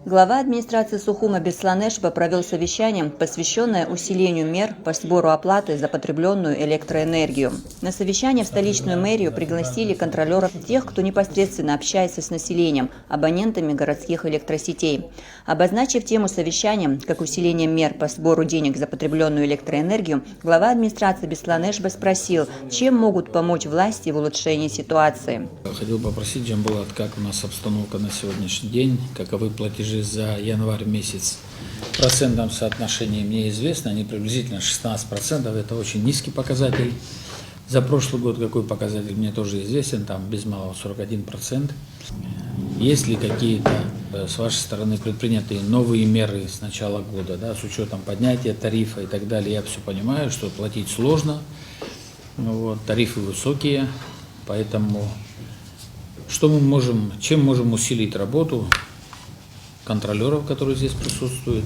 Глава администрации Сухума Бесланешба провел совещание, посвященное усилению мер по сбору оплаты за потребленную электроэнергию. На совещание в столичную мэрию пригласили контролеров тех, кто непосредственно общается с населением, абонентами городских электросетей. Обозначив тему совещания как усиление мер по сбору денег за потребленную электроэнергию, глава администрации Бесланешба спросил, чем могут помочь власти в улучшении ситуации. Хотел попросить, Джамбулат, как у нас обстановка на сегодняшний день, каковы платежи за январь месяц. В процентном соотношении мне известно, они приблизительно 16%, это очень низкий показатель. За прошлый год какой показатель мне тоже известен, там без малого 41%. Есть ли какие-то с вашей стороны предпринятые новые меры с начала года, да, с учетом поднятия тарифа и так далее? Я все понимаю, что платить сложно, тарифы высокие, поэтому чем можем усилить работу контролеров, которые здесь присутствуют,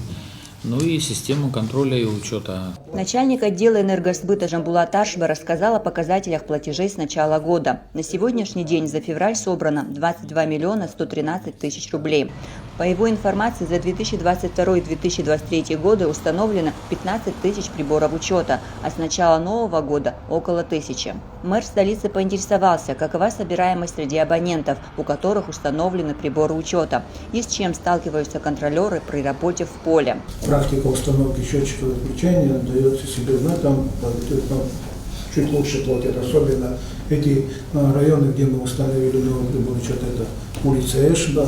и систему контроля и учета. Начальник отдела энергосбыта Джамбулат Ашба рассказал о показателях платежей с начала года. На сегодняшний день за февраль собрано 22 миллиона 113 тысяч рублей. По его информации, за 2022 и 2023 годы установлено 15 тысяч приборов учета, а с начала нового года около 1000. Мэр столицы поинтересовался, какова собираемость среди абонентов, у которых установлены приборы учета, и с чем сталкиваются контролеры при работе в поле. Практика установки счетчиков выключения дается себе знать, там чуть лучше платят, особенно эти районы, где мы установили новый прибор учета, это улица Эшба,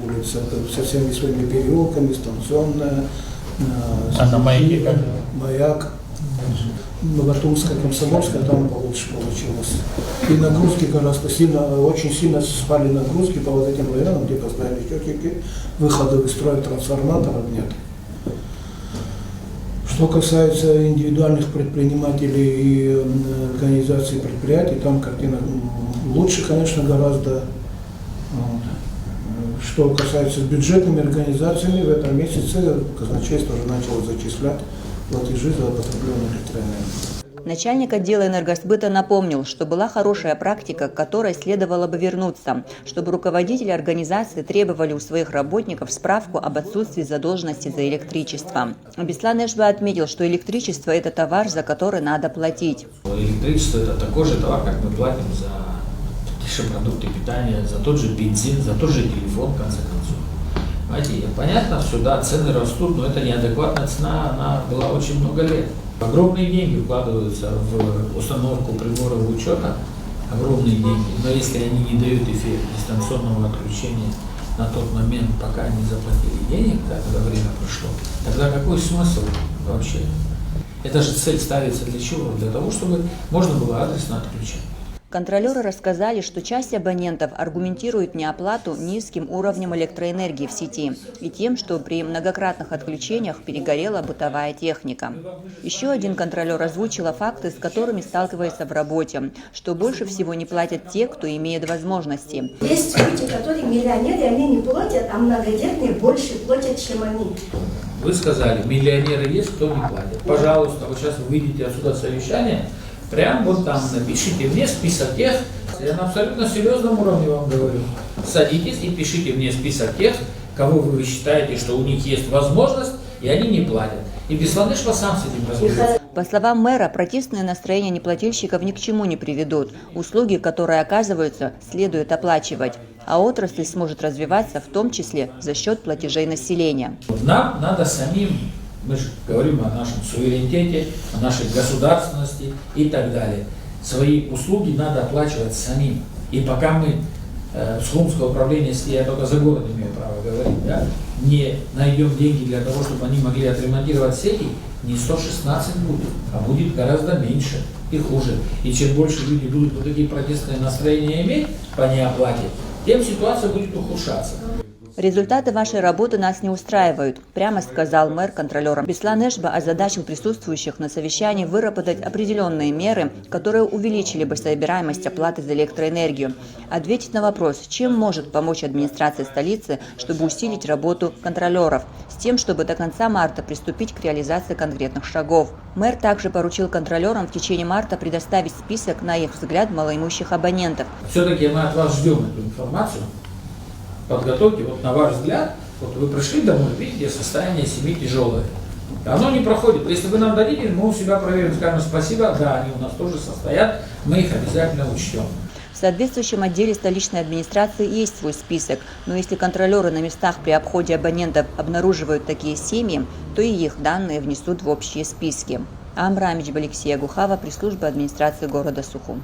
улица со всеми своими переулками, станционная, на Маяке как? Маяк, Новотульская, Комсомольская, там получше получилось. И нагрузки гораздо очень сильно спали нагрузки по вот этим районам, где поставили счетчики, выходов из строя трансформаторов нет. Что касается индивидуальных предпринимателей и организаций предприятий, там картина лучше, конечно, гораздо. Что касается бюджетными организациями, в этом месяце казначейство уже начало зачислять платежи за потребленную электроэнергию. Начальник отдела энергосбыта напомнил, что была хорошая практика, к которой следовало бы вернуться, чтобы руководители организации требовали у своих работников справку об отсутствии задолженности за электричество. Бесланешба отметил, что электричество – это товар, за который надо платить. Электричество – это такой же товар, как мы платим за продукты питания, за тот же бензин, за тот же телефон, в конце концов. Понимаете, понятно, что да, цены растут, но это неадекватная цена, она была очень много лет. Огромные деньги вкладываются в установку приборов учета, огромные деньги, но если они не дают эффект дистанционного отключения на тот момент, пока не заплатили денег, когда время прошло, тогда какой смысл вообще? Эта же цель ставится для чего? Для того, чтобы можно было адресно отключать. Контролеры рассказали, что часть абонентов аргументирует неоплату низким уровнем электроэнергии в сети и тем, что при многократных отключениях перегорела бытовая техника. Еще один контролер озвучил факты, с которыми сталкивается в работе, что больше всего не платят те, кто имеет возможности. Есть люди, которые миллионеры, они не платят, а многодетные больше платят, чем они. Вы сказали, миллионеры есть, кто не платит. Пожалуйста, вот сейчас вы выйдете отсюда совещание, прям вот там напишите мне список тех, я на абсолютно серьезном уровне вам говорю. Садитесь и пишите мне список тех, кого вы считаете, что у них есть возможность, и они не платят. И Бесланешба сам с этим разберется. По словам мэра, протестные настроения неплательщиков ни к чему не приведут. Услуги, которые оказываются, следует оплачивать. А отрасль сможет развиваться, в том числе за счет платежей населения. Нам надо самим, мы же говорим о нашем суверенитете, о нашей государственности и так далее. Свои услуги надо оплачивать самим. И пока мы с Сухумского управления, я только за город имею право говорить, да, не найдем деньги для того, чтобы они могли отремонтировать сети, не 116 будет, а будет гораздо меньше и хуже. И чем больше люди будут вот такие протестные настроения иметь по неоплате, тем ситуация будет ухудшаться. Результаты вашей работы нас не устраивают, прямо сказал мэр контролерам. Бесланешба озадачил присутствующих на совещании выработать определенные меры, которые увеличили бы собираемость оплаты за электроэнергию. Ответить на вопрос, чем может помочь администрация столицы, чтобы усилить работу контролеров, с тем, чтобы до конца марта приступить к реализации конкретных шагов. Мэр также поручил контролерам в течение марта предоставить список, на их взгляд, малоимущих абонентов. Все-таки мы от вас ждем эту информацию. Подготовьте, вот на ваш взгляд, Вот вы пришли домой, видите, состояние семьи тяжелое. Оно не проходит. Если вы нам дадите, мы у себя проверим, скажем спасибо, да, они у нас тоже состоят, мы их обязательно учтем. В соответствующем отделе столичной администрации есть свой список, но если контролеры на местах при обходе абонентов обнаруживают такие семьи, то и их данные внесут в общие списки. Амра Амичб, Алексея Гухава, пресс-служба администрации города Сухум.